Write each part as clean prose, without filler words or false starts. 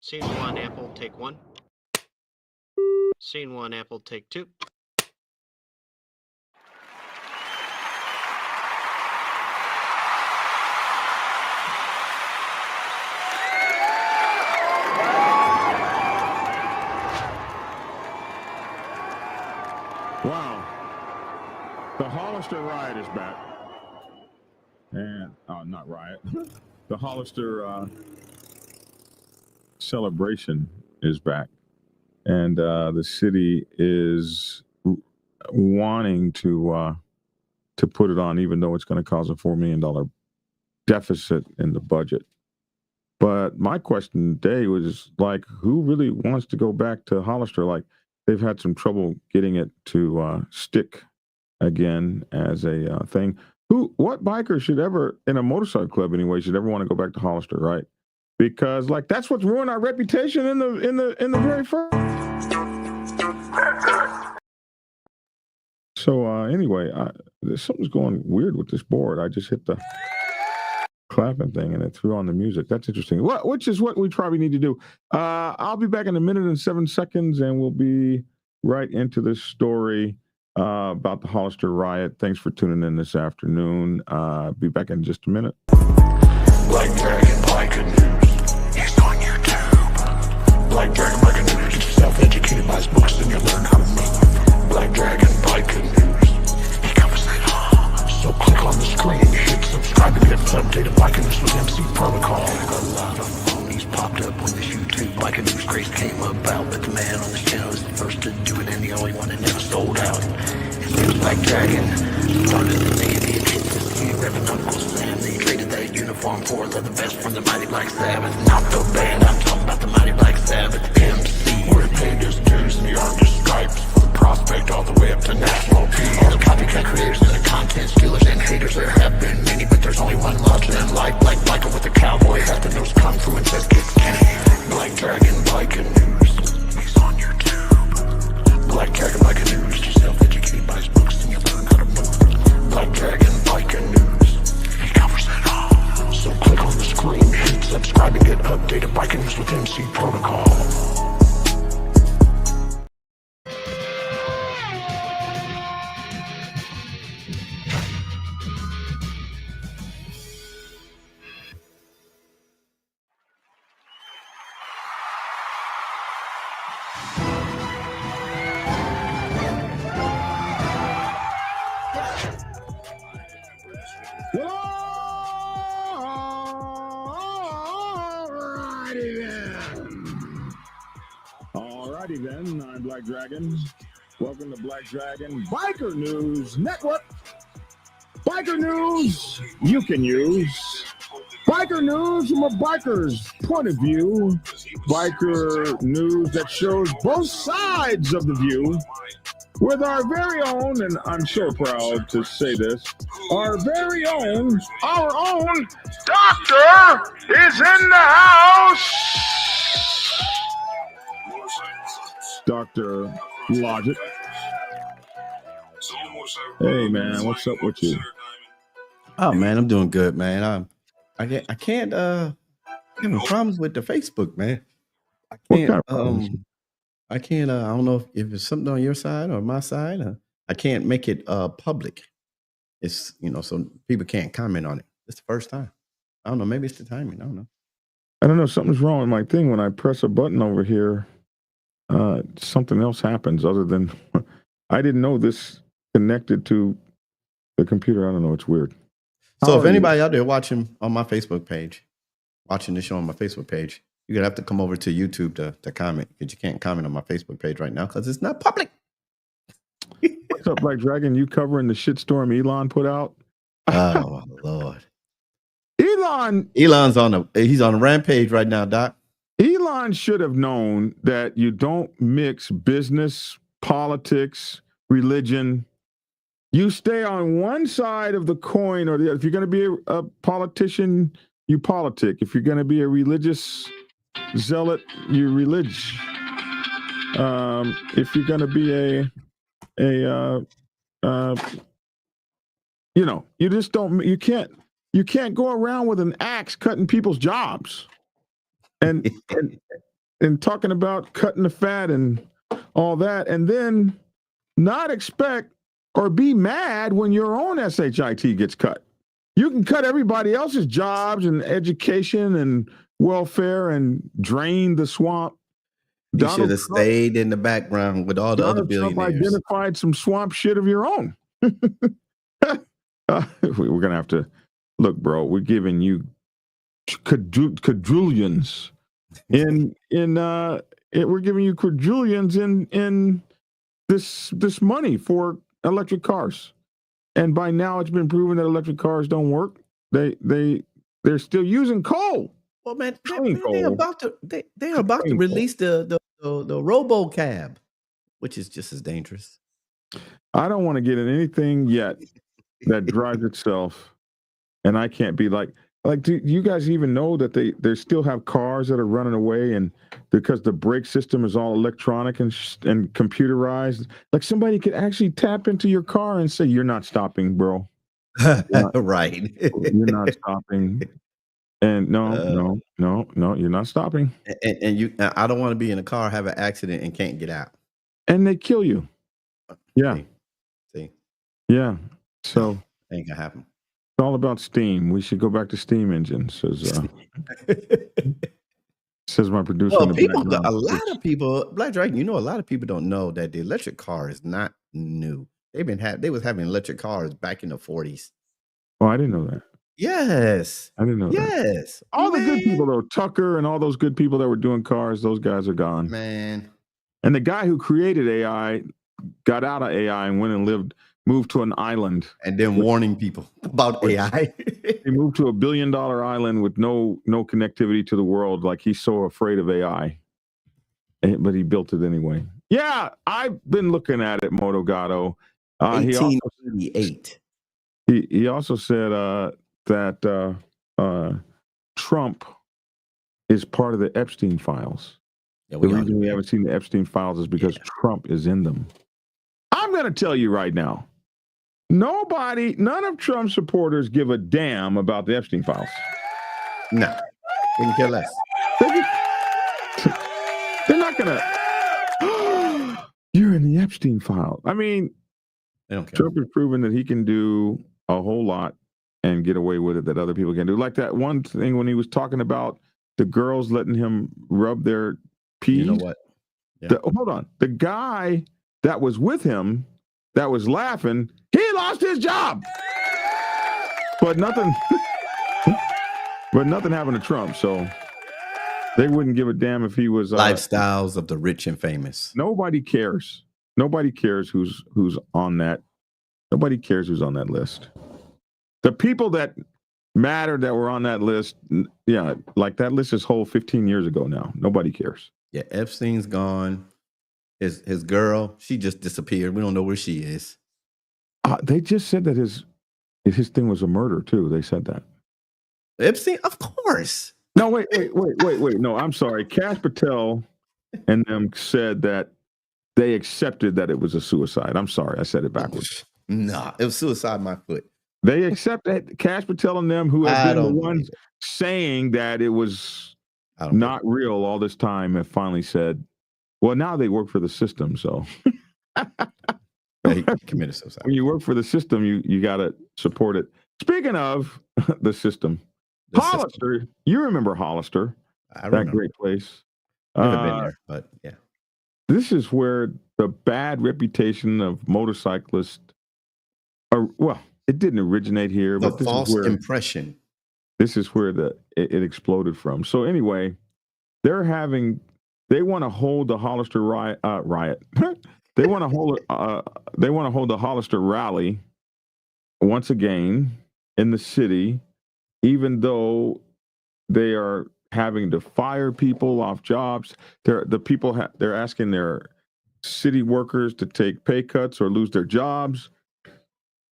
Scene one, Apple, take one. Scene one, Apple, take two. Wow. The Hollister riot is back. And, not riot. The Hollister celebration is back. And the city is wanting to put it on, even though it's going to cause a $4 million deficit in the budget. But my question today was, like, who really wants to go back to Hollister? Like, they've had some trouble getting it to stick again as a thing. What biker should ever, in a motorcycle club anyway, should ever want to go back to Hollister, right? Because, like, that's what's ruined our reputation in the very first. So anyway, something's going weird with this board. I just hit the clapping thing and it threw on the music. That's interesting. Which is what we probably need to do. I'll be back in a minute and 7 seconds, and we'll be right into this story about the Hollister riot. Thanks for tuning in this afternoon. Be back in just a minute. Black Dragon Biker News. He's on YouTube. Black Dragon Biker News. Get yourself educated by his books and you'll learn how to move. Black Dragon Biker News. He covers it all. So click on the screen, hit subscribe to get updated Biker News with MC Protocol. A lot of phonies popped up when this YouTube Biker News craze came about, but the man on this channel is the first to do it and the only one that never sold out. His name's Black Dragon. Started the day and he hit the repping Uncle Sam. They traded that uniform for the best from the Mighty Black Sabbath. Not the band, I'm talking about the Mighty Black Sabbath. MC, where he paid his dues and he earned his stripes. From prospect all the way up to national peace. All the copycat creators and the content stealers and haters, there have been many, but there's only one larger than life. Like Michael with the cowboy hat, the nose kung fu and says get skinny. Black Dragon Biker News. He's on YouTube. Black Dragon Biker News. Just self-educated by his books and you learn how to move. Black Dragon Biker News. He covers it all. So click on the screen, hit subscribe and get updated Biker News with MC Protocol. Alrighty then, I'm Black Dragon. Welcome to Black Dragon Biker News Network. Biker news you can use. Biker news from a biker's point of view. Biker news that shows both sides of the view. With our very own, and I'm so proud to say this, our own doctor is in the house. Dr. Logic. Hey man, what's up with you? Oh man, I'm doing good, man. I can't having problems with the Facebook, man. I can't I don't know if it's something on your side or my side. I can't make it public. It's so people can't comment on it. It's the first time. I don't know, maybe it's the timing. I don't know. Something's wrong with my thing. When I press a button over here, something else happens other than I didn't know this connected to the computer. I don't know. It's weird. So if anybody out there watching on my Facebook page, watching the show on my Facebook page, you're going to have to come over to YouTube to comment, because you can't comment on my Facebook page right now because it's not public. What's up, Black Dragon? You covering the shitstorm Elon put out? Oh, Lord. Elon's he's on a rampage right now, Doc. Elon should have known that you don't mix business, politics, religion. You stay on one side of the coin or the other. If you're going to be a politician, you politic. If you're going to be a religious zealot, you religious. If you're going to be you just don't. You can't go around with an axe cutting people's jobs. And and talking about cutting the fat and all that, and then not expect or be mad when your own SHIT gets cut. You can cut everybody else's jobs and education and welfare and drain the swamp. You should have stayed in the background with all the other billionaires. Trump identified some swamp shit of your own. We're gonna have to look, bro. We're giving you quadrillions we're giving you quadrillions in this money for electric cars, and by now it's been proven that electric cars don't work. They're still using coal. Well, man, they're about to release the RoboCab, which is just as dangerous. I don't want to get in anything yet that drives itself, and I can't be like, do you guys even know that they still have cars that are running away, and because the brake system is all electronic and computerized, like somebody could actually tap into your car and say, "You're not stopping, bro." Right. You're not stopping. And no, you're not stopping. And I don't want to be in a car, have an accident, and can't get out. And they kill you. Yeah. See? Yeah. So ain't gonna happen. It's all about steam. We should go back to steam engines, says my producer. Well, a lot of people, Black Dragon, a lot of people don't know that the electric car is not new. They was having electric cars back in the 40s. Oh, I didn't know that. Yes. I didn't know that. Yes. All the good people, though, Tucker and all those good people that were doing cars, those guys are gone. Man. And the guy who created AI got out of AI and went and moved to an island. And then warning people about AI. He moved to $1 billion island with no connectivity to the world. Like, he's so afraid of AI. But he built it anyway. Yeah, I've been looking at it, Moto Gatto. 1888. He also said that Trump is part of the Epstein files. Yeah, the reason we haven't seen the Epstein files is because Trump is in them. I'm going to tell you right now, none of Trump's supporters give a damn about the Epstein files. No, they can care less. They're not going to. You're in the Epstein file. I mean, they don't care. Trump has proven that he can do a whole lot and get away with it that other people can do. Like that one thing when he was talking about the girls letting him rub their peas. You know what? Yeah. Hold on. The guy that was with him that was laughing, he lost his job. But nothing happened to Trump. So they wouldn't give a damn if he was lifestyles of the rich and famous. Nobody cares. Nobody cares who's on that. Nobody cares who's on that list. The people that matter that were on that list, yeah, like that list is whole 15 years ago now. Nobody cares. Yeah, Epstein's gone. His girl, she just disappeared. We don't know where she is. They just said that his thing was a murder too. They said that. Epstein, of course. No, wait. No, I'm sorry. Kash Patel and them said that they accepted that it was a suicide. I'm sorry, I said it backwards. Nah, it was suicide. My foot. They accepted Kash Patel and them who have been the ones saying that it was not real all this time have finally said, well, now they work for the system. So he committed suicide. When you work for the system, you got to support it. Speaking of the system, Hollister, you remember Hollister, that great place. Never been there, but yeah. This is where the bad reputation of motorcyclists it didn't originate here, but the false impression. This is where it exploded from. So anyway, they want to hold the Hollister riot. They want to hold the Hollister rally once again in the city, even though they are having to fire people off jobs. They're asking their city workers to take pay cuts or lose their jobs.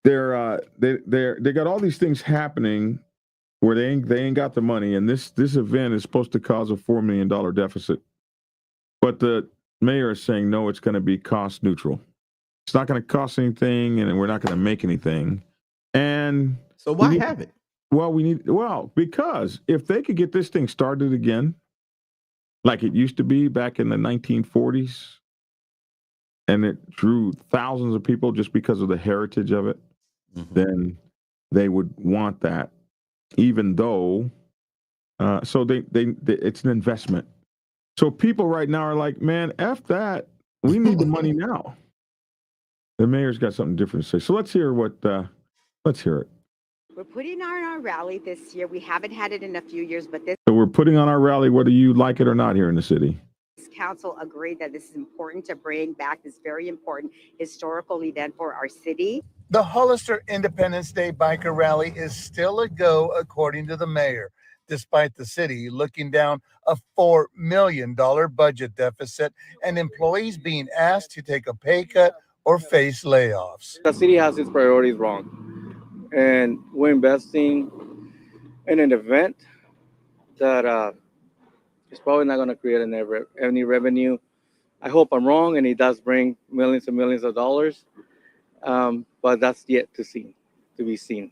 They got all these things happening where they ain't got the money, and this event is supposed to cause a $4 million deficit. But the mayor is saying no, it's going to be cost neutral. It's not going to cost anything, and we're not going to make anything. And so why have it? Well, because if they could get this thing started again, like it used to be back in the 1940s, and it drew thousands of people just because of the heritage of it, then they would want that, even though. So they it's an investment. So people right now are like, man, F that. We need the money now. The mayor's got something different to say. So let's hear let's hear it. We're putting on our rally this year. We haven't had it in a few years, but this So we're putting on our rally, whether you like it or not here in the city. council agreed that this is important to bring back this very important historical event for our city. The Hollister Independence Day biker rally is still a go, according to the mayor, despite the city looking down a $4 million budget deficit and employees being asked to take a pay cut or face layoffs. The city has its priorities wrong, and we're investing in an event that is probably not going to create any revenue. I hope I'm wrong, and it does bring millions and millions of dollars, but that's yet to be seen.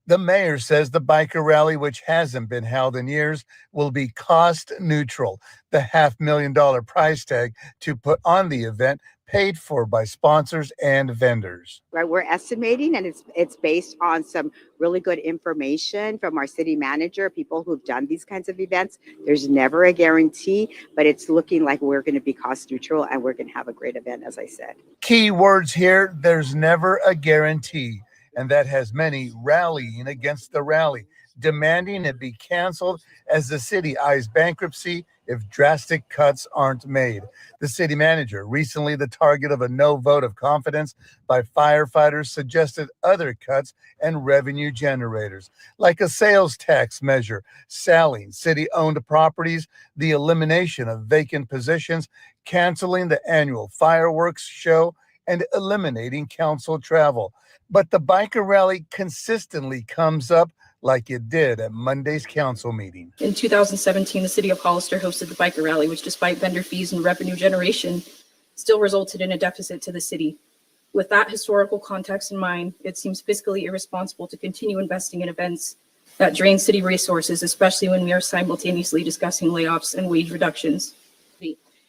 The mayor says the biker rally, which hasn't been held in years, will be cost neutral. The $500,000 price tag to put on the event paid for by sponsors and vendors. Right, we're estimating, and it's based on some really good information from our city manager, people who've done these kinds of events. There's never a guarantee, but it's looking like we're going to be cost neutral and we're going to have a great event, as I said. Key words here: there's never a guarantee. And that has many rallying against the rally, demanding it be canceled as the city eyes bankruptcy if drastic cuts aren't made. The city manager, recently the target of a no vote of confidence by firefighters, suggested other cuts and revenue generators, like a sales tax measure, selling city-owned properties, the elimination of vacant positions, canceling the annual fireworks show, and eliminating council travel. But the biker rally consistently comes up like it did at Monday's council meeting. In 2017, the city of Hollister hosted the biker rally, which despite vendor fees and revenue generation, still resulted in a deficit to the city. With that historical context in mind, it seems fiscally irresponsible to continue investing in events that drain city resources, especially when we are simultaneously discussing layoffs and wage reductions.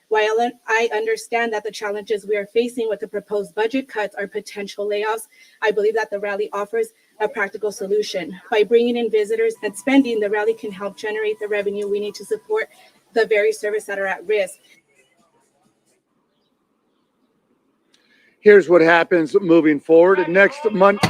While I understand that the challenges we are facing with the proposed budget cuts are potential layoffs, I believe that the rally offers a practical solution. By bringing in visitors and spending, the rally can help generate the revenue we need to support the very services that are at risk. Here's what happens moving forward. Next Monday,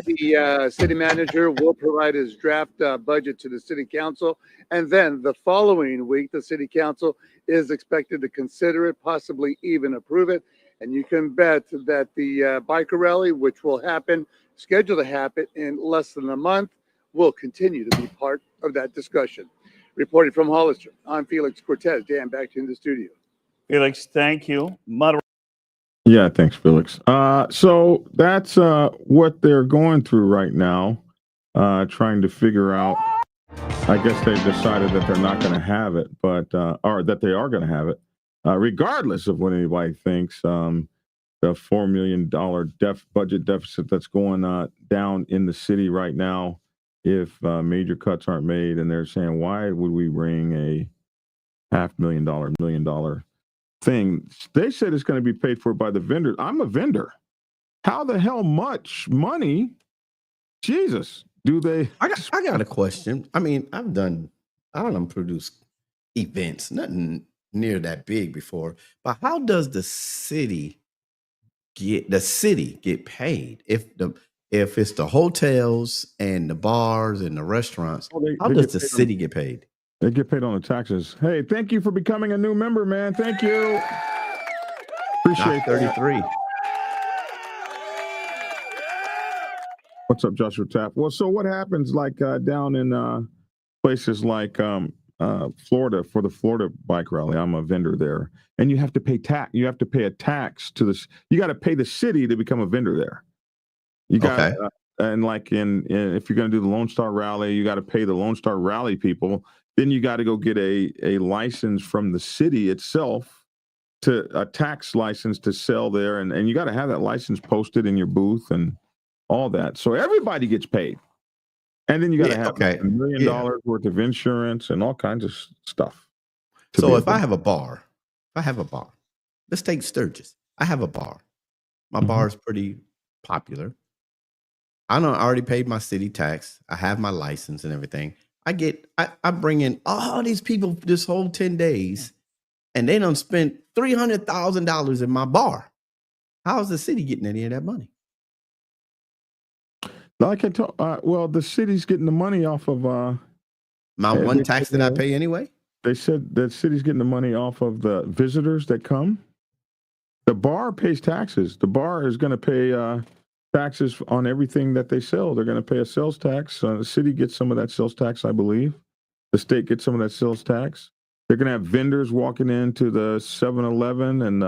the city manager will provide his draft budget to the city council. And then the following week, the city council is expected to consider it, possibly even approve it. And you can bet that the biker rally, which will happen, scheduled to happen in less than a month, will continue to be part of that discussion. Reporting from Hollister, I'm Felix Cortez. Dan, back to you in the studio. Felix, thank you. Yeah, thanks, Felix. So that's what they're going through right now, trying to figure out. I guess they've decided that they're not going to have it, but or that they are going to have it, regardless of what anybody thinks. The $4 million budget deficit that's going down in the city right now, if major cuts aren't made, and they're saying, why would we bring a $500,000, $1 million thing? They said it's going to be paid for by the vendors. I'm a vendor. How the hell much money, Jesus, do they? I got a question. I mean, I don't produce events, nothing near that big before, but how does the city get paid if it's the hotels and the bars and the restaurants? How does the city get paid? They get paid on the taxes. Hey, thank you for becoming a new member, man. Thank you. Appreciate 33. What's up, Joshua Tapp? Well, so what happens like down in places like Florida for the Florida bike rally? I'm a vendor there, and you have to pay tax. You have to pay a tax to this. You got to pay the city to become a vendor there. You got and like in if you're going to do the Lone Star Rally, you got to pay the Lone Star Rally people. Then you got to go get a license from the city itself, to a tax license to sell there, and you got to have that license posted in your booth and all that. So everybody gets paid. And then you got to Yeah, have okay. $1 million Yeah. worth of insurance and all kinds of stuff. So if I have a bar, let's take Sturgis. I have a bar. My bar is pretty popular. I already paid my city tax. I have my license and everything. I bring in all these people this whole 10 days, and they done spent $300,000 in my bar. How is the city getting any of that money? Like I told, well, the city's getting the money off of My one tax that I pay anyway? They said the city's getting the money off of the visitors that come. The bar pays taxes. The bar is going to pay taxes on everything that they sell. They're going to pay a sales tax. The city gets some of that sales tax, I believe. The state gets some of that sales tax. They're going to have vendors walking into the 7-Eleven and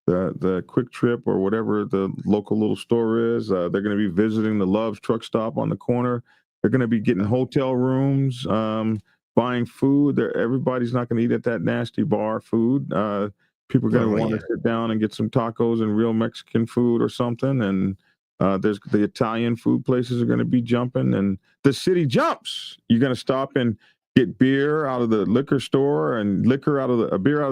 the Quick Trip or whatever the local little store is. They're going to be visiting the Love's truck stop on the corner. They're going to be getting hotel rooms, buying food. Everybody's not going to eat at that nasty bar food. People are going to want to sit down and get some tacos and real Mexican food or something. And there's the Italian food places are going to be jumping, and the city jumps. You're going to stop and get beer out of the liquor store and liquor out of the beer out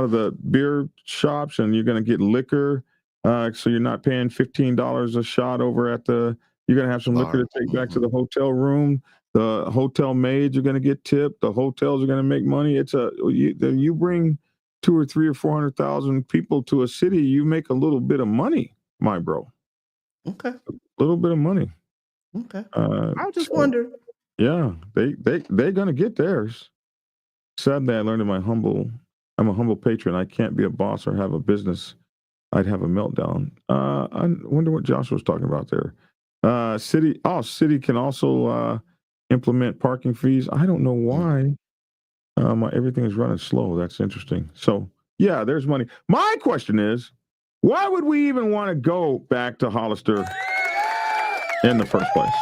of the beer shops, and you're going to get liquor. So you're not paying $15 a shot over at the. You're going to have some liquor to take back to the hotel room. The hotel maids are going to get tipped. The hotels are going to make money. You bring 200,000 or 300,000 or 400,000 people to a city, you make a little bit of money, my bro. Okay. A little bit of money. Okay. I just wonder. Yeah, they're gonna get theirs. Sadly, I learned I'm a humble patron. I can't be a boss or have a business. I'd have a meltdown. I wonder what Josh was talking about there. City can also implement parking fees. I don't know why. Everything is running slow. That's interesting. So yeah, there's money. My question is, why would we even want to go back to Hollister in the first place?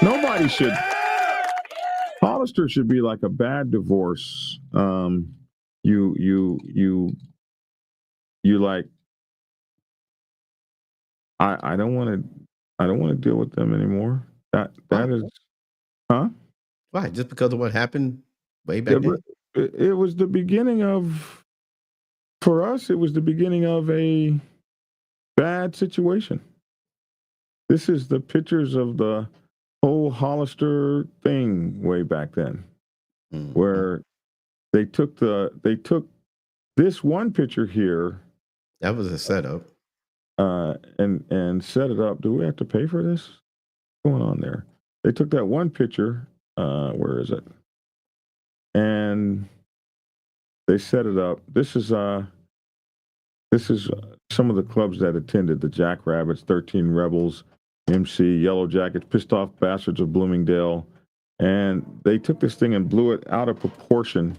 Nobody should. Hollister should be like a bad divorce. You like. I don't want to deal with them anymore. That is, huh? Why? Just because of what happened way back then? It was the beginning of. For us, it was the beginning of a bad situation. This is the pictures of the whole Hollister thing way back then, where they took this one picture here. That was a setup. And set it up. Do we have to pay for this? What's going on there? They took that one picture. Where is it? And they set it up. This is some of the clubs that attended: the Jackrabbits, 13 Rebels, MC, Yellow Jackets, Pissed Off Bastards of Bloomingdale, and they took this thing and blew it out of proportion.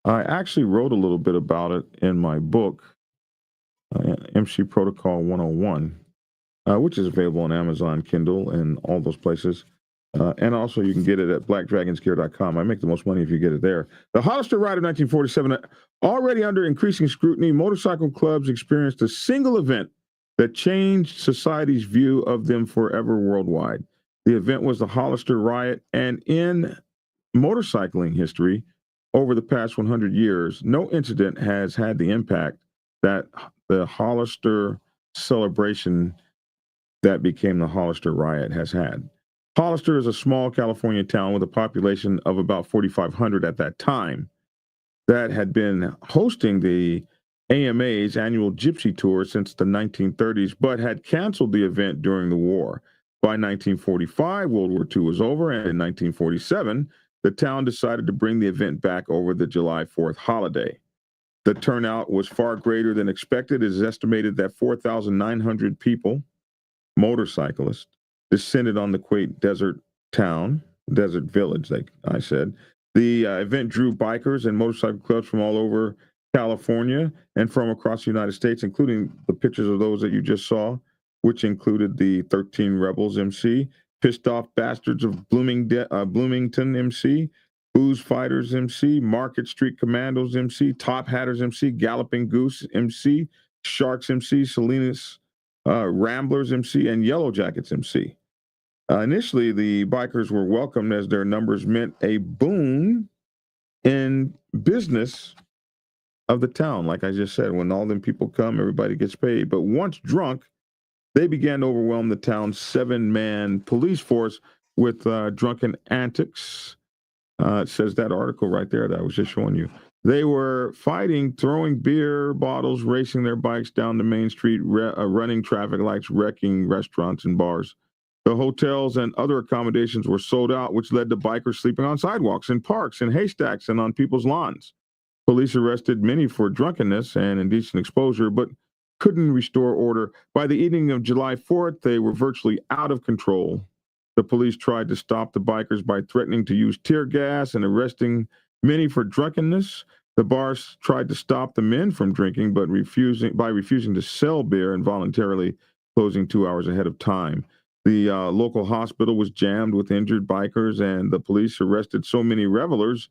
I actually wrote a little bit about it in my book, MC Protocol 101, which is available on Amazon, Kindle, and all those places. And also you can get it at blackdragonsgear.com. I make the most money if you get it there. The Hollister Ride of 1947, already under increasing scrutiny, motorcycle clubs experienced a single event that changed society's view of them forever worldwide. The event was the Hollister Riot, and in motorcycling history, over the past 100 years, no incident has had the impact that the Hollister celebration that became the Hollister Riot has had. Hollister is a small California town with a population of about 4,500 at that time that had been hosting the AMA's annual Gypsy Tour since the 1930s, but had canceled the event during the war. By 1945, World War II was over, and in 1947, the town decided to bring the event back over the July 4th holiday. The turnout was far greater than expected. It is estimated that 4,900 people, motorcyclists, descended on the quaint desert village, like I said. The event drew bikers and motorcycle clubs from all over California and from across the United States, including the pictures of those that you just saw, which included the 13 Rebels MC, Pissed Off Bastards of Bloomington MC, Booze Fighters MC, Market Street Commandos MC, Top Hatters MC, Galloping Goose MC, Sharks MC, Salinas Ramblers MC, and Yellow Jackets MC. Initially, the bikers were welcomed as their numbers meant a boon in business of the town. Like I just said, when all them people come, everybody gets paid. But once drunk, they began to overwhelm the town's 7-man police force with drunken antics. It says that article right there that I was just showing you. They were fighting, throwing beer bottles, racing their bikes down the main street, running traffic lights, wrecking restaurants and bars. The hotels and other accommodations were sold out, which led to bikers sleeping on sidewalks, in parks, in haystacks, and on people's lawns. Police arrested many for drunkenness and indecent exposure, but couldn't restore order. By the evening of July 4th, they were virtually out of control. The police tried to stop the bikers by threatening to use tear gas and arresting many for drunkenness. The bars tried to stop the men from drinking, but refusing to sell beer and voluntarily closing 2 hours ahead of time. The local hospital was jammed with injured bikers, and the police arrested so many revelers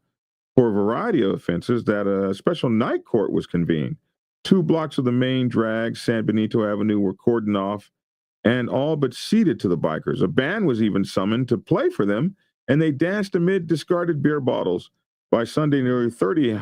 for a variety of offenses that a special night court was convened. 2 blocks of the main drag, San Benito Avenue, were cordoned off and all but ceded to the bikers. A band was even summoned to play for them, and they danced amid discarded beer bottles. By Sunday, nearly 30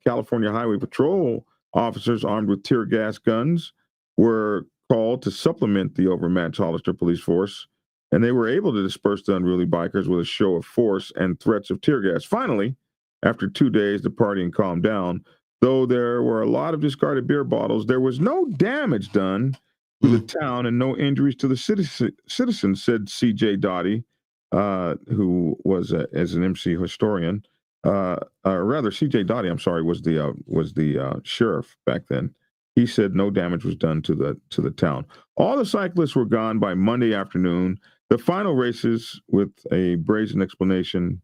California Highway Patrol officers armed with tear gas guns were called to supplement the overmatched Hollister police force, and they were able to disperse the unruly bikers with a show of force and threats of tear gas. Finally, after 2 days, the partying calmed down. Though there were a lot of discarded beer bottles, there was no damage done to the town and no injuries to the citizens, said C.J. Dottie, who was as an MC historian. Or rather, C.J. Dottie, I'm sorry, was the sheriff back then. He said no damage was done to the town. All the cyclists were gone by Monday afternoon. The final races, with a brazen explanation: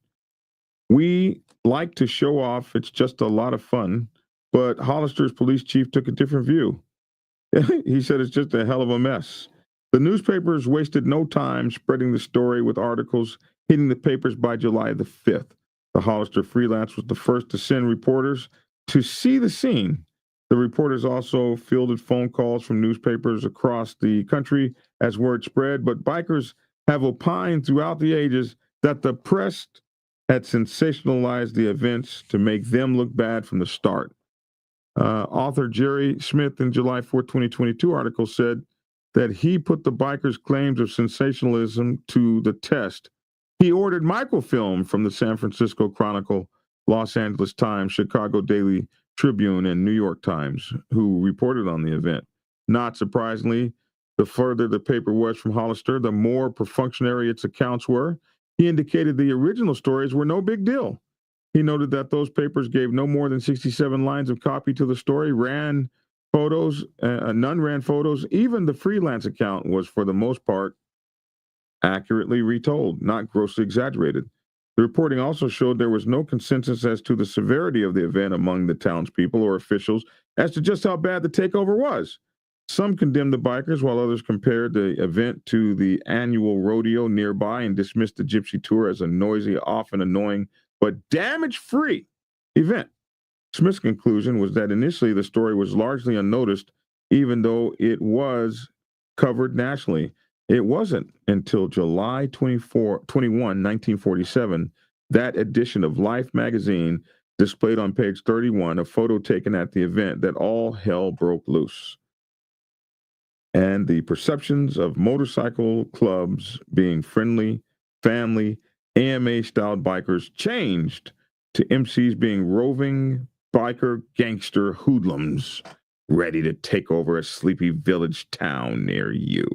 "We like to show off. It's just a lot of fun." But Hollister's police chief took a different view. He said it's just a hell of a mess. The newspapers wasted no time spreading the story with articles hitting the papers by July the 5th. The Hollister Freelance was the first to send reporters to see the scene. The reporters also fielded phone calls from newspapers across the country as word spread, but bikers have opined throughout the ages that the press had sensationalized the events to make them look bad from the start. Author Jerry Smith in July 4, 2022 article said that he put the bikers' claims of sensationalism to the test. He ordered microfilm from the San Francisco Chronicle, Los Angeles Times, Chicago Daily Tribune, and New York Times, who reported on the event. Not surprisingly, the further the paper was from Hollister, the more perfunctory its accounts were. He indicated the original stories were no big deal. He noted that those papers gave no more than 67 lines of copy to the story, ran photos, none ran photos. Even the Freelance account was, for the most part, accurately retold, not grossly exaggerated. The reporting also showed there was no consensus as to the severity of the event among the townspeople or officials as to just how bad the takeover was. Some condemned the bikers, while others compared the event to the annual rodeo nearby and dismissed the gypsy tour as a noisy, often annoying, but damage-free event. Smith's conclusion was that initially the story was largely unnoticed, even though it was covered nationally. It wasn't until July 21, 1947, that edition of Life magazine displayed on page 31 a photo taken at the event that all hell broke loose. And the perceptions of motorcycle clubs being friendly, family, AMA-styled bikers changed to MCs being roving biker gangster hoodlums ready to take over a sleepy village town near you.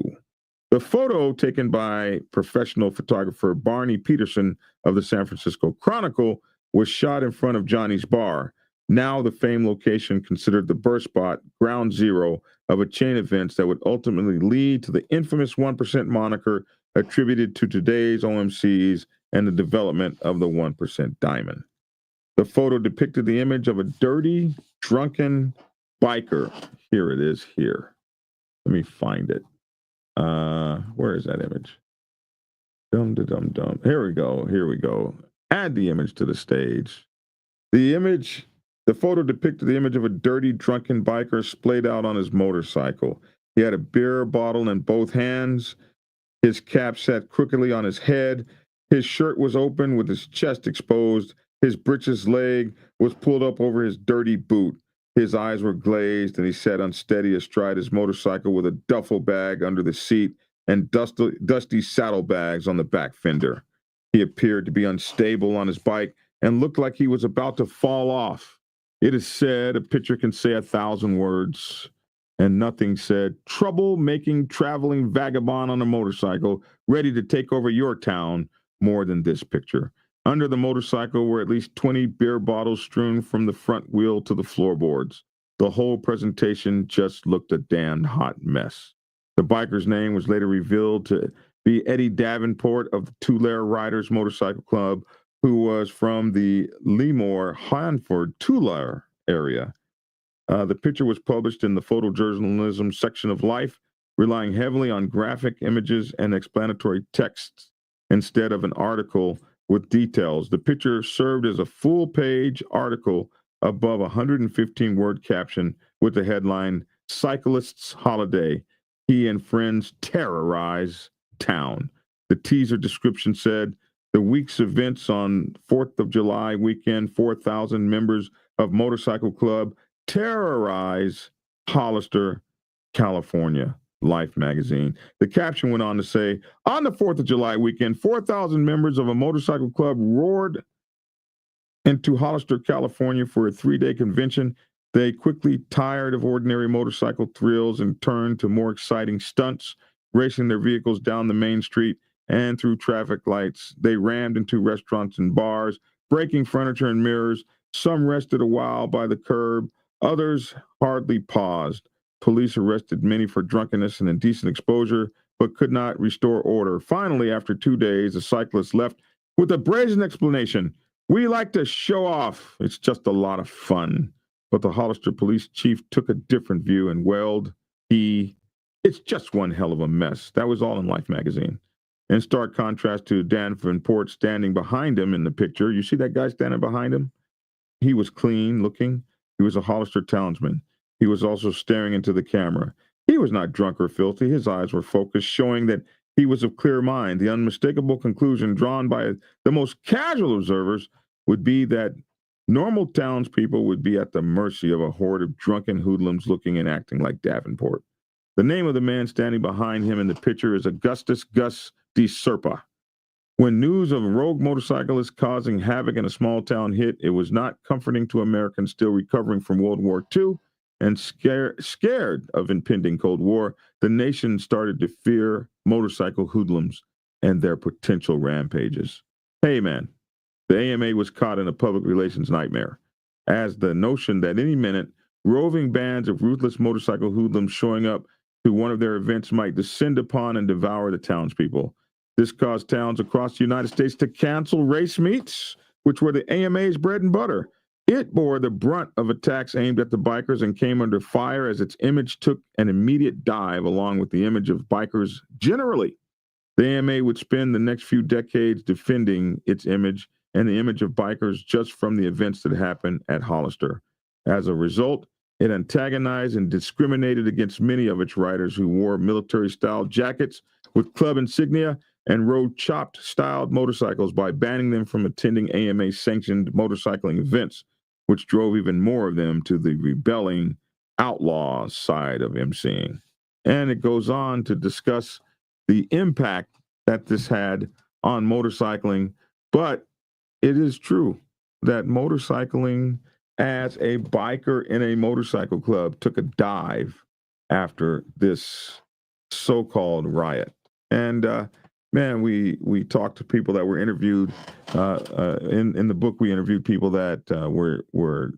The photo, taken by professional photographer Barney Peterson of the San Francisco Chronicle, was shot in front of Johnny's Bar, now the famed location considered the birth spot, ground zero of a chain of events that would ultimately lead to the infamous 1% moniker attributed to today's OMCs and the development of the 1% diamond. The photo depicted the image of a dirty, drunken biker. Here it is here. Let me find it. Where is that image? Dum-da-dum-dum. Here we go. Add the image to the stage. The photo depicted the image of a dirty, drunken biker splayed out on his motorcycle. He had a beer bottle in both hands. His cap sat crookedly on his head. His shirt was open with his chest exposed. His breeches leg was pulled up over his dirty boot. His eyes were glazed, and he sat unsteady astride his motorcycle with a duffel bag under the seat and dusty saddlebags on the back fender. He appeared to be unstable on his bike and looked like he was about to fall off. It is said a picture can say 1,000 words, and nothing said trouble-making traveling vagabond on a motorcycle ready to take over your town more than this picture. Under the motorcycle were at least 20 beer bottles strewn from the front wheel to the floorboards. The whole presentation just looked a damned hot mess. The biker's name was later revealed to be Eddie Davenport of the Tulare Riders Motorcycle Club, who was from the Lemoore, Hanford, Tulare area. The picture was published in the photojournalism section of Life, relying heavily on graphic images and explanatory texts instead of an article with details. The picture served as a full-page article above a 115-word caption with the headline, "Cyclist's Holiday. He and Friends Terrorize Town." The teaser description said, the week's events on 4th of July weekend, 4,000 members of Motorcycle Club terrorize Hollister, California. Life magazine. The caption went on to say, on the 4th of July weekend, 4,000 members of a motorcycle club roared into Hollister, California for a 3-day convention. They quickly tired of ordinary motorcycle thrills and turned to more exciting stunts, racing their vehicles down the main street and through traffic lights. They rammed into restaurants and bars, breaking furniture and mirrors. Some rested a while by the curb. Others hardly paused. Police arrested many for drunkenness and indecent exposure, but could not restore order. Finally, after 2 days, the cyclists left with a brazen explanation. We like to show off. It's just a lot of fun. But the Hollister police chief took a different view and wailed, it's just one hell of a mess. That was all in Life magazine. In stark contrast to Davenport standing behind him in the picture, you see that guy standing behind him? He was clean looking. He was a Hollister townsman. He was also staring into the camera. He was not drunk or filthy. His eyes were focused, showing that he was of clear mind. The unmistakable conclusion drawn by the most casual observers would be that normal townspeople would be at the mercy of a horde of drunken hoodlums looking and acting like Davenport. The name of the man standing behind him in the picture is Augustus Gus de Serpa. When news of rogue motorcyclists causing havoc in a small town hit, it was not comforting to Americans still recovering from World War II. And scared of impending Cold War, the nation started to fear motorcycle hoodlums and their potential rampages. Hey, man, the AMA was caught in a public relations nightmare, as the notion that any minute, roving bands of ruthless motorcycle hoodlums showing up to one of their events might descend upon and devour the townspeople. This caused towns across the United States to cancel race meets, which were the AMA's bread and butter. It bore the brunt of attacks aimed at the bikers and came under fire as its image took an immediate dive along with the image of bikers generally. The AMA would spend the next few decades defending its image and the image of bikers just from the events that happened at Hollister. As a result, it antagonized and discriminated against many of its riders who wore military-style jackets with club insignia and rode chopped-styled motorcycles by banning them from attending AMA-sanctioned motorcycling events, which drove even more of them to the rebelling outlaw side of emceeing. And it goes on to discuss the impact that this had on motorcycling. But it is true that motorcycling as a biker in a motorcycle club took a dive after this so-called riot. And man, we talked to people that were interviewed in the book. We interviewed people that were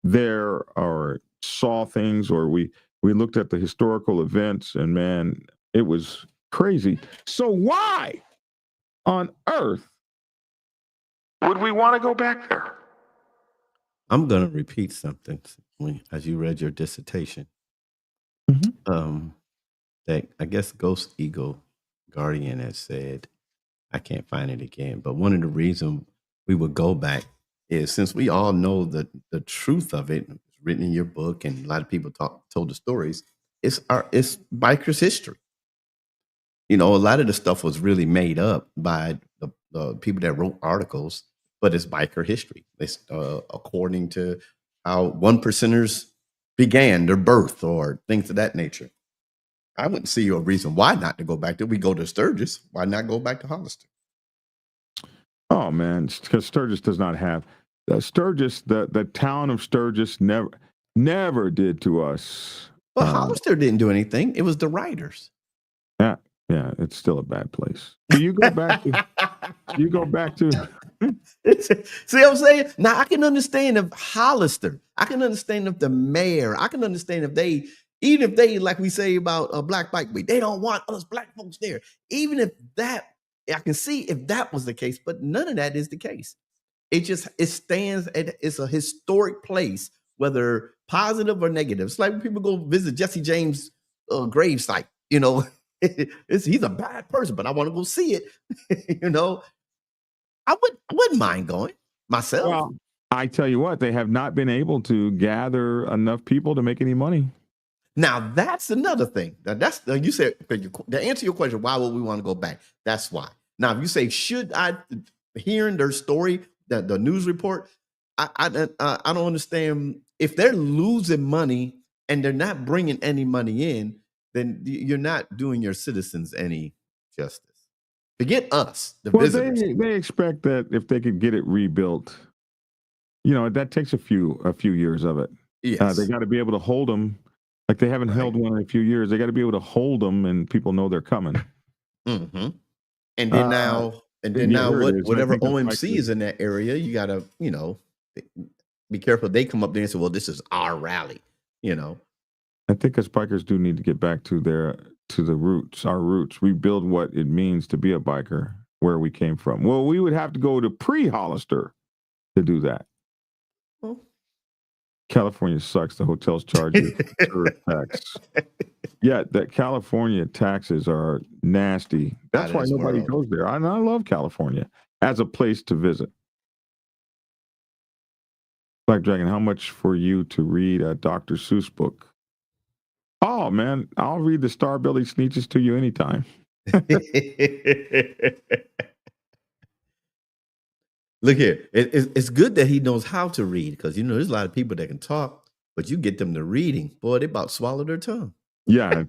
there or saw things, or we looked at the historical events, and man, it was crazy. So why on earth would we want to go back there? I'm going to repeat something as you read your dissertation. That I guess Ghost Eagle Guardian has said, I can't find it again, but one of the reasons we would go back is since we all know the truth of it, it's written in your book, and a lot of people told the stories, it's bikers history. You know, a lot of the stuff was really made up by the people that wrote articles, but it's biker history. It's according to how one percenters began their birth or things of that nature. I wouldn't see a reason why not to go back to. We go to Sturgis. Why not go back to Hollister? Oh man, because Sturgis does not have Sturgis. The town of Sturgis never did to us. But Hollister didn't do anything. It was the writers. Yeah, it's still a bad place. So you go back to See what I'm saying? Now I can understand if Hollister, I can understand if the mayor, I can understand if they, even if they, like we say about Black Bike Week, they don't want us black folks there. Even if that, I can see if that was the case, but none of that is the case. It stands at, it's a historic place, whether positive or negative. It's like when people go visit Jesse James' grave site, you know. He's a bad person, but I want to go see it. You know, I wouldn't mind going myself. Well, I tell you what, they have not been able to gather enough people to make any money. Now that's another thing. That's you said to answer your question. Why would we want to go back? That's why. Now, if you say should I, hearing their story, the news report, I don't understand if they're losing money and they're not bringing any money in. Then you're not doing your citizens any justice. Forget us, the visitors. They expect that if they could get it rebuilt, you know, that takes a few years of it. Yes. They got to be able to hold them. Like they haven't held one in a few years. They got to be able to hold them, and people know they're coming. Mm-hmm. And then whatever OMC is in that area, you got to, you know, be careful. They come up there and say, "Well, this is our rally," you know. I think us bikers do need to get back to the roots, our roots, rebuild what it means to be a biker, where we came from. Well, we would have to go to pre-Hollister to do that. Well, California sucks. The hotels charge you tax. Yeah, that California taxes are nasty. That's why nobody goes there. I love California as a place to visit. Black Dragon, how much for you to read a Dr. Seuss book? Oh, man, I'll read the Star-Bellied Sneetches to you anytime. Look here. It's good that he knows how to read because, you know, there's a lot of people that can talk, but you get them to reading. Boy, they about swallow their tongue. Yeah.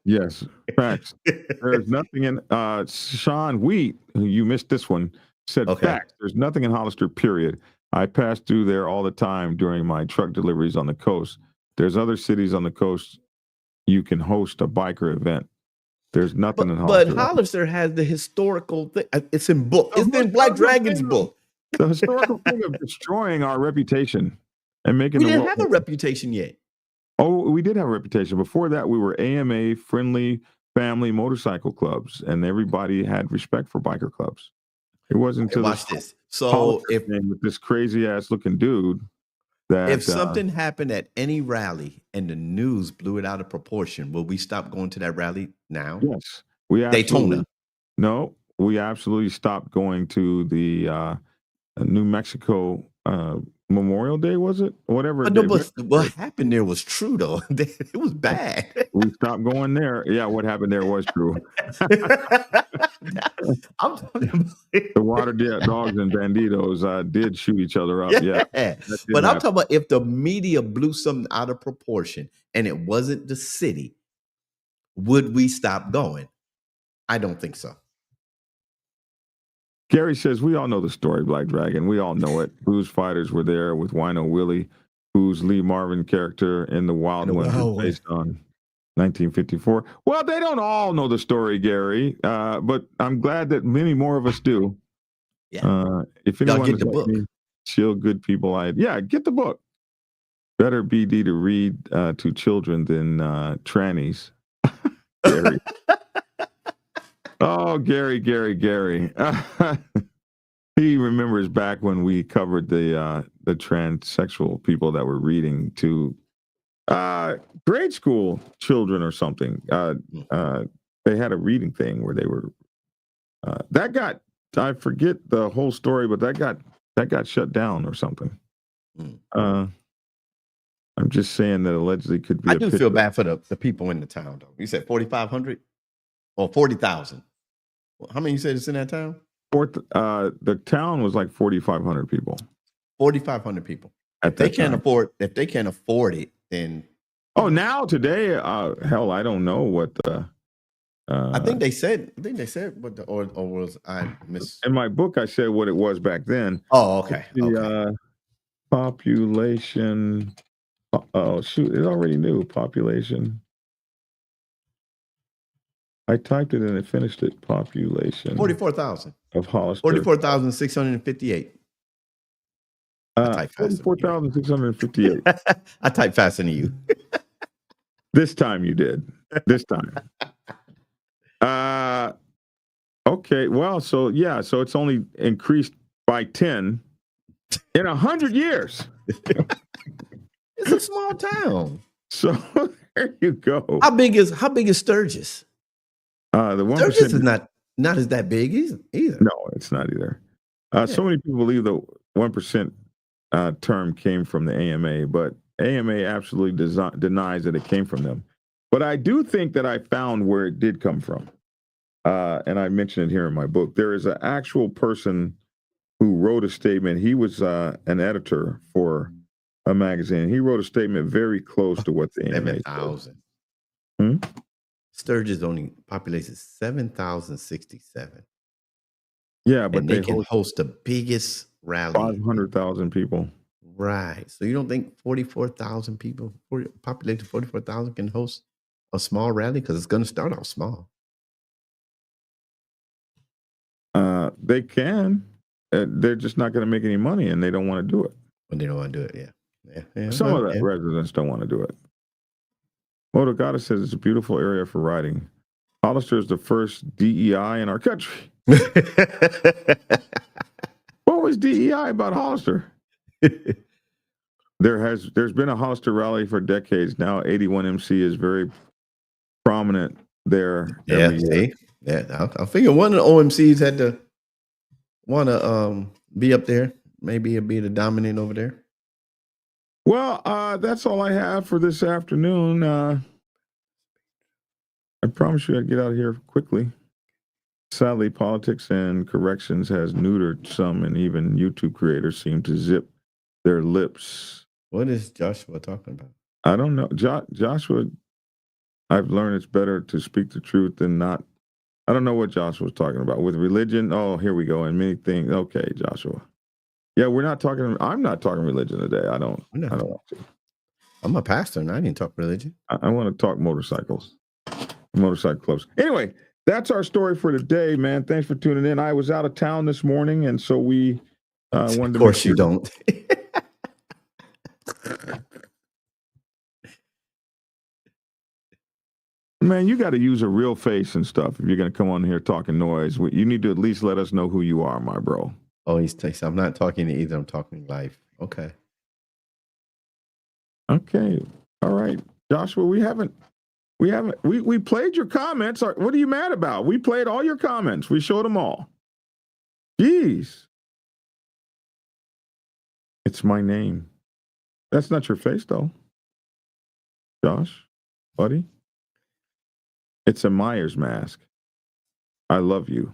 Yes. Facts. There's nothing in Sean Wheat, who you missed this one, said facts. There's nothing in Hollister, period. I pass through there all the time during my truck deliveries on the coast. There's other cities on the coast you can host a biker event. There's nothing in Hollister. But Hollister has the historical thing. It's in book. It's in Black Dragon's book. The historical thing of destroying our reputation and making we didn't have a reputation yet. Oh, we did have a reputation. Before that, we were AMA, friendly family motorcycle clubs, and everybody had respect for biker clubs. It wasn't until watch this. So if with this crazy ass looking dude. If something happened at any rally and the news blew it out of proportion, will we stop going to that rally now? Yes. We Daytona. No, we absolutely stopped going to the New Mexico Memorial Day, was it? Whatever. No, but what happened there was true, though. It was bad. We stopped going there. Yeah, what happened there was true. I'm talking about the Water Dogs and Banditos did shoot each other up. Yeah. But I'm talking about if the media blew something out of proportion and it wasn't the city, would we stop going? I don't think so. Gary says, we all know the story, Black Dragon. We all know it. Blues Fighters were there with Wino Willie, whose Lee Marvin character in The Wild Ones is based on 1954. Well, they don't all know the story, Gary, but I'm glad that many more of us do. Yeah. If anyone get the book. Chill Good People, get the book. Better BD to read to children than trannies. Gary. Oh, Gary. He remembers back when we covered the transsexual people that were reading to grade school children or something. They had a reading thing where they were I forget the whole story, but that got shut down or something. I'm just saying that allegedly could be. I do feel bad for the people in the town, though. You said 4,500 or 40,000. How many you said is in that town? The town was like 4,500 people. 4,500 people. If they can't afford it, then now today, hell, I don't know what the. I think they said what the or was I miss in my book? I said what it was back then. Oh, okay. The population. Oh shoot! It already knew population. I typed it and it finished it. Population 44,000 of Hollister. 44,658. 44,658. I typed faster than you. This time you did. This time. Okay. Well, so it's only increased by 10 in 100 years. It's a small town. So there you go. How big is Sturgis? The 1% Sturgis is not as that big either. No, it's not either. So many people believe the 1% term came from the AMA, but AMA absolutely denies that it came from them. But I do think that I found where it did come from. And I mentioned it here in my book. There is an actual person who wrote a statement. He was an editor for a magazine. He wrote a statement very close to what the AMA 7,000. Sturgis only population 7,067. Yeah, but and they can host the biggest rally. 500,000 people. Right. So you don't think 44,000 people, population 44,000 can host a small rally? Because it's going to start off small. They can. They're just not going to make any money, and they don't want to do it. When they don't want to do it, yeah. Some of the residents don't want to do it. Motogata says it's a beautiful area for riding. Hollister is the first DEI in our country. What was DEI about Hollister? There's been a Hollister rally for decades now. 81MC is very prominent there. Yeah, see? Yeah, I figure one of the OMCs had to want to be up there. Maybe it'd be the dominant over there. Well, that's all I have for this afternoon. I promise you I'd get out of here quickly. Sadly, politics and corrections has neutered some, and even YouTube creators seem to zip their lips. What is Joshua talking about? I don't know. Joshua, I've learned it's better to speak the truth than not. I don't know what Joshua was talking about. With religion, oh, here we go, and many things. Okay, Joshua. Yeah, I'm not talking religion today. I don't want to. I'm a pastor and I didn't talk religion. I want to talk motorcycles. Motorcycle clubs. Anyway, that's our story for today, man. Thanks for tuning in. I was out of town this morning, and so we wanted to. Of course you don't. Man, you got to use a real face and stuff if you're going to come on here talking noise. You need to at least let us know who you are, my bro. Oh, I'm not talking to either. I'm talking live. Okay. Okay. All right. Joshua, we played your comments. What are you mad about? We played all your comments. We showed them all. Jeez. It's my name. That's not your face, though. Josh, buddy. It's a Myers mask. I love you.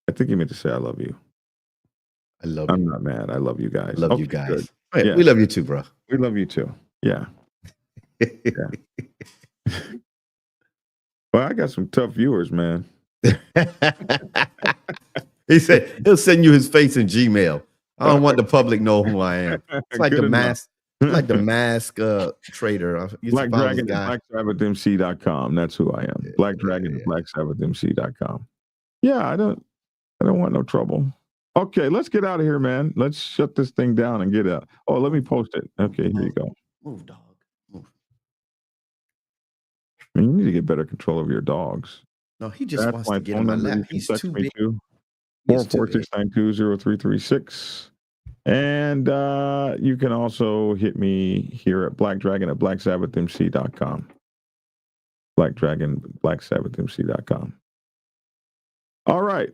I think you meant to say I love you. I'm not mad. I love you guys. Love you guys. Right, yeah. We love you too, bro. We love you too. Yeah. Yeah. Well, I got some tough viewers, man. He said he'll send you his face in Gmail. I don't want the public know who I am. It's like the mask. Like the mask trader. Black Dragon at BlackSabbathMC.com. That's who I am. Black Dragon at BlackSabbathMC.com. Yeah, I don't want no trouble. Okay, let's get out of here, man. Let's shut this thing down and get out. Oh, let me post it. Okay, here you go. Move, dog. Move. I mean, you need to get better control of your dogs. No, he just wants to get in my lap. He's too big. 446920336. And you can also hit me here at Black Dragon at BlackSabbathMC.com. Black Dragon, BlackSabbathMC.com. All right.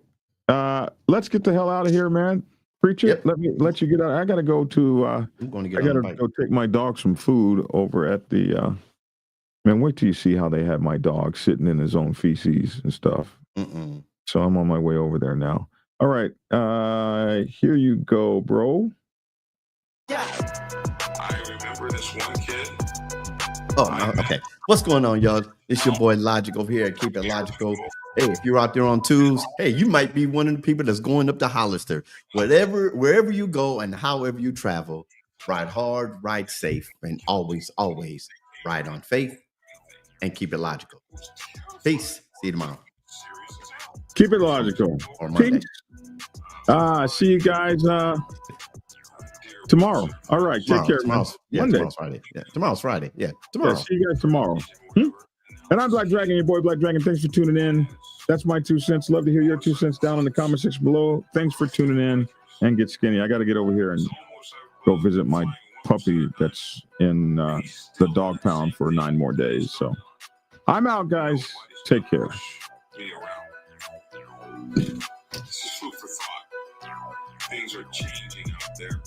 Let's get the hell out of here, man. Preacher, Yep. let you get out. I gotta go to. I'm going to get I on the gotta bike. go take my dog some food over at the. Man, wait till you see how they have my dog sitting in his own feces and stuff. Mm-mm. So I'm on my way over there now. All right, here you go, bro. I remember this one kid. Oh, okay. What's going on, y'all? It's your boy Logic over here at Keep It Logical. Hey, if you're out there on twos, hey, you might be one of the people that's going up to Hollister. Wherever you go and however you travel, ride hard, ride safe, and always ride on faith and keep it logical. Peace. See you tomorrow. Keep it logical. Or Monday. Peace. See you guys tomorrow. All right. Take care, man. Monday. Tomorrow's Friday. Yeah, tomorrow's Friday. Yeah, tomorrow. Yeah, see you guys tomorrow. And I'm Black Dragon, your boy Black Dragon. Thanks for tuning in. That's my 2 cents. Love to hear your 2 cents down in the comment section below. Thanks for tuning in and get skinny. I got to get over here and go visit my puppy that's in the dog pound for 9 more days. So I'm out, guys. Take care. This is food for thought. Things are changing out there.